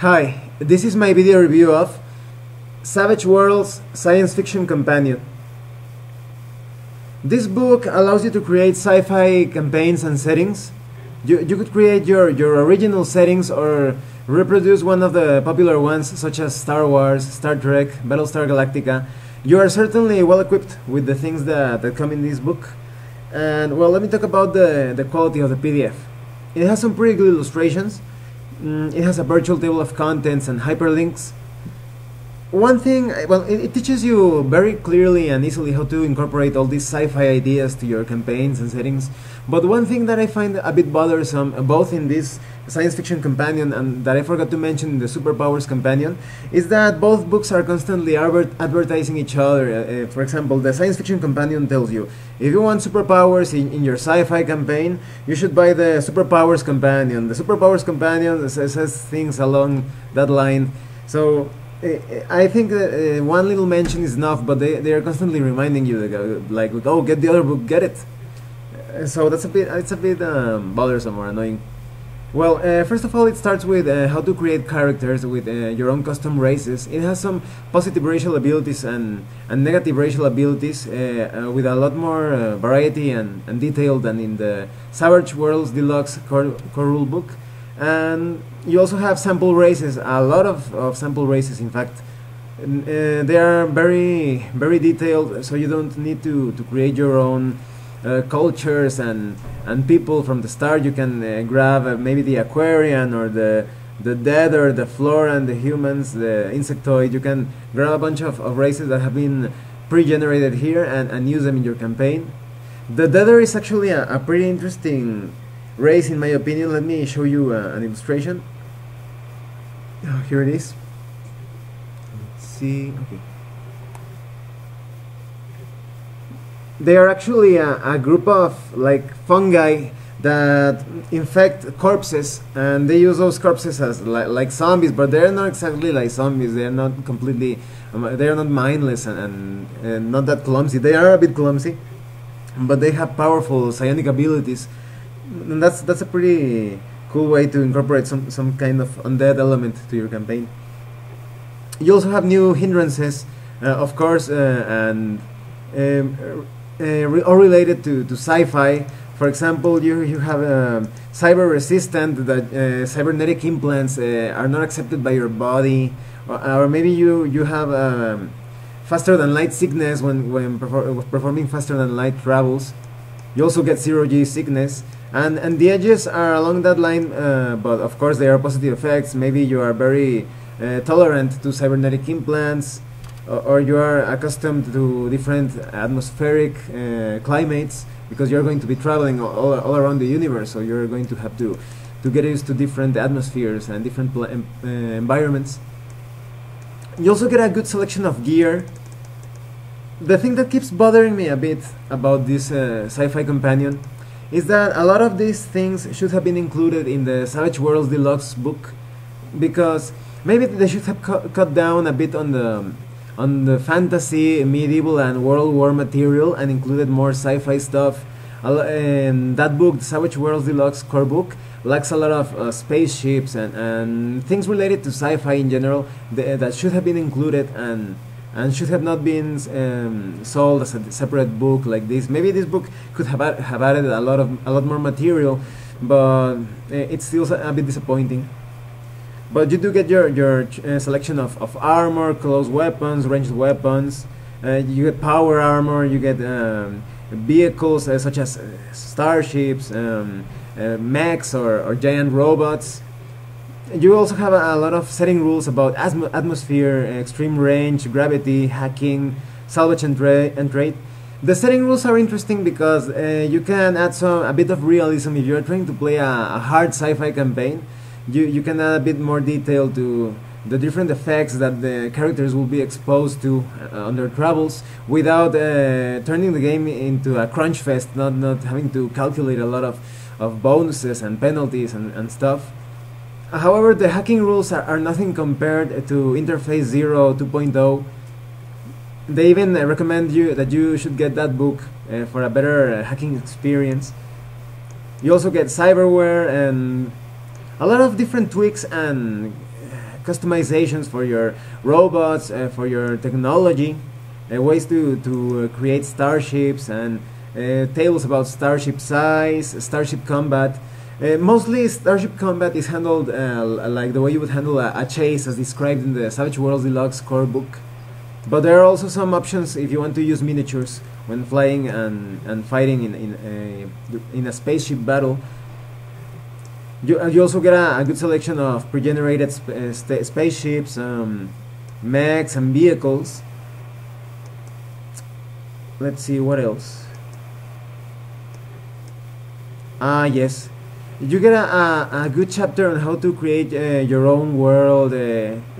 Hi, this is my video review of Savage Worlds Science Fiction Companion. This book allows you to create sci-fi campaigns and settings. You could create your original settings or reproduce one of the popular ones such as Star Wars, Star Trek, Battlestar Galactica. You are certainly well equipped with the things that come in this book. And well, let me talk about the quality of the PDF. It has some pretty good illustrations. It has a virtual table of contents and hyperlinks. One thing, well, it teaches you very clearly and easily how to incorporate all these sci-fi ideas to your campaigns and settings. But one thing that I find a bit bothersome, both in this science fiction companion and that I forgot to mention in the superpowers companion, is that both books are constantly advertising each other. For example, the science fiction companion tells you, if you want superpowers in your sci-fi campaign, you should buy the superpowers companion. The superpowers companion says things along that line. So I think one little mention is enough, but they are constantly reminding you, like, oh, get the other book, get it. So it's a bit bothersome or annoying. Well, first of all, it starts with how to create characters with your own custom races. It has some positive racial abilities and negative racial abilities with a lot more variety and detail than in the Savage Worlds Deluxe core rulebook. And you also have sample races, a lot of sample races in fact. They are very detailed, so you don't need to create your own cultures and people from the start. You can grab maybe the Aquarian or the dead or the flora and the humans, the insectoid. You can grab a bunch of races that have been pre-generated here and use them in your campaign. The Deader is actually a pretty interesting race in my opinion. Let me show you an illustration. Oh, here it is. Let's see. Okay. They are actually a group of like fungi that infect corpses, and they use those corpses as like zombies, but they're not exactly like zombies. They're not completely, they are not mindless and not that clumsy. They are a bit clumsy, but they have powerful psionic abilities, and that's a pretty cool way to incorporate some kind of undead element to your campaign. You also have new hindrances, of course, and all related to sci-fi. For example, you have cyber resistant, that cybernetic implants are not accepted by your body, or maybe you have faster than light sickness when performing faster than light travels. You also get 0G sickness, and the edges are along that line, but of course they are positive effects. Maybe you are very tolerant to cybernetic implants, or you are accustomed to different atmospheric climates, because you're going to be traveling all around the universe, so you're going to have to get used to different atmospheres and different environments. You also get a good selection of gear. The thing that keeps bothering me a bit about this sci-fi companion is that a lot of these things should have been included in the Savage Worlds Deluxe book, because maybe they should have cut down a bit on the fantasy, medieval, and World War material and included more sci-fi stuff. And that book, the Savage Worlds Deluxe core book, lacks a lot of spaceships and things related to sci-fi in general that should have been included and should have not been sold as a separate book like this. Maybe this book could have added a lot more material, but it's still a bit disappointing. But you do get your selection of armor, close weapons, ranged weapons. You get power armor. You get vehicles such as starships, mechs, or giant robots. You also have a lot of setting rules about atmosphere, extreme range, gravity, hacking, salvage and trade. The setting rules are interesting because you can add a bit of realism if you're trying to play a hard sci-fi campaign. You can add a bit more detail to the different effects that the characters will be exposed to on their travels, without turning the game into a crunch fest, not having to calculate a lot of bonuses and penalties and stuff. However, the hacking rules are nothing compared to Interface 0 2.0. They even recommend that you should get that book for a better hacking experience. You also get cyberware and a lot of different tweaks and customizations for your robots, for your technology, ways to create starships, and tables about starship size, starship combat. Mostly Starship Combat is handled like the way you would handle a chase as described in the Savage Worlds Deluxe core book. But there are also some options if you want to use miniatures when flying and fighting in a spaceship battle. You also get a good selection of pre-generated spaceships, mechs, and vehicles. Let's see what else. Yes. You get a good chapter on how to create your own world,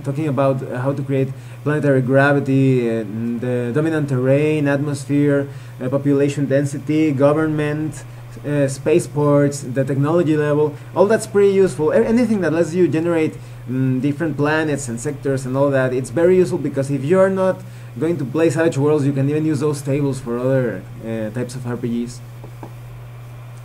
talking about how to create planetary gravity, the dominant terrain, atmosphere, population density, government, spaceports, the technology level. All that's pretty useful. Anything that lets you generate different planets and sectors and all that, it's very useful, because if you're not going to play Savage Worlds, you can even use those tables for other types of RPGs.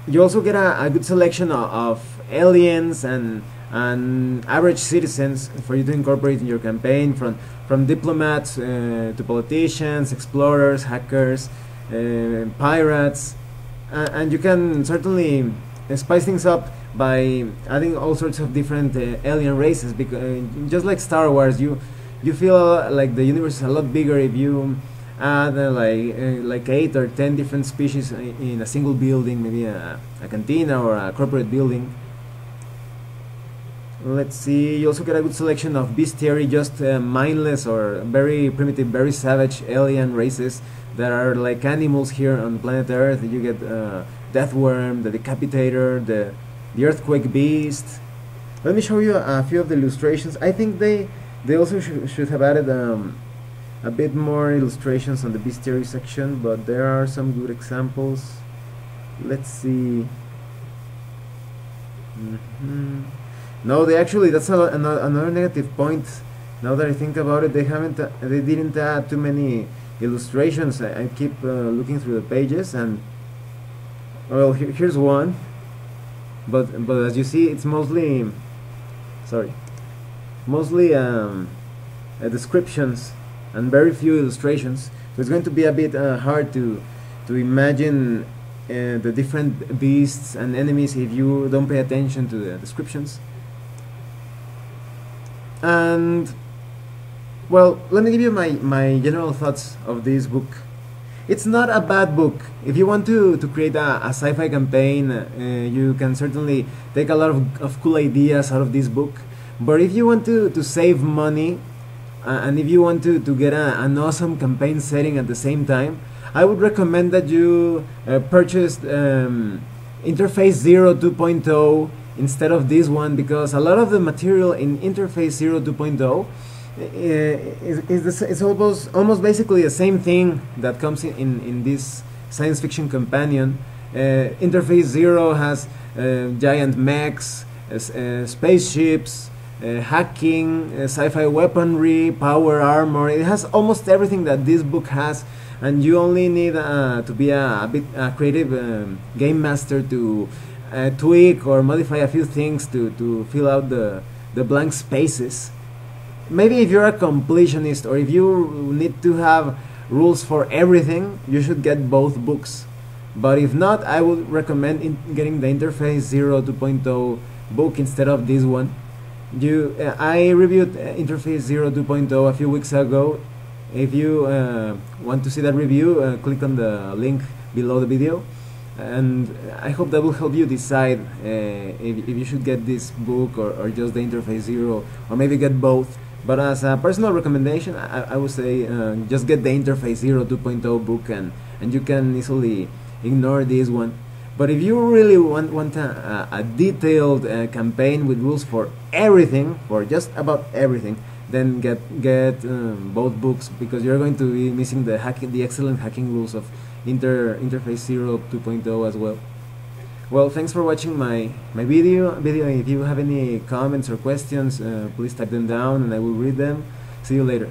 You also get a good selection of aliens and average citizens for you to incorporate in your campaign, from diplomats to politicians, explorers, hackers, pirates, and you can certainly spice things up by adding all sorts of different alien races, because just like Star Wars, you feel like the universe is a lot bigger if you add like 8 or 10 different species in a single building, maybe a cantina or a corporate building. Let's see, you also get a good selection of bestiary, just mindless or very primitive, very savage alien races that are like animals here on planet Earth. You get Deathworm, the Decapitator, the Earthquake Beast. Let me show you a few of the illustrations. I think they also should have added a bit more illustrations on the bestiary section, but there are some good examples. Let's see. No, that's another negative point. Now that I think about it, they didn't add too many illustrations. I keep looking through the pages, and well, here's one, but as you see, it's mostly descriptions and very few illustrations, so it's going to be a bit hard to imagine the different beasts and enemies if you don't pay attention to the descriptions. And well, let me give you my general thoughts of this book. It's not a bad book. If you want to create a sci-fi campaign, you can certainly take a lot of cool ideas out of this book. But if you want to save money, and if you want to get an awesome campaign setting at the same time, I would recommend that you purchase Interface Zero 2.0 instead of this one, because a lot of the material in Interface Zero 2.0 is almost basically the same thing that comes in this science fiction companion. Interface Zero has giant mechs, spaceships, hacking, sci-fi weaponry, power armor. It has almost everything that this book has, and you only need to be a creative game master to tweak or modify a few things to fill out the blank spaces. Maybe if you're a completionist, or if you need to have rules for everything, you should get both books. But if not, I would recommend getting the Interface Zero 2.0 book instead of this one. I reviewed Interface Zero 2.0 a few weeks ago. If you want to see that review, click on the link below the video, and I hope that will help you decide if you should get this book or just the Interface Zero, or maybe get both. But as a personal recommendation, I would say just get the Interface Zero 2.0 book, and you can easily ignore this one. But if you really want a detailed campaign with rules for everything, for just about everything, then get both books, because you're going to be missing the excellent hacking rules of Interface Zero 2.0 as well. Well, thanks for watching my video. If you have any comments or questions, please type them down and I will read them. See you later.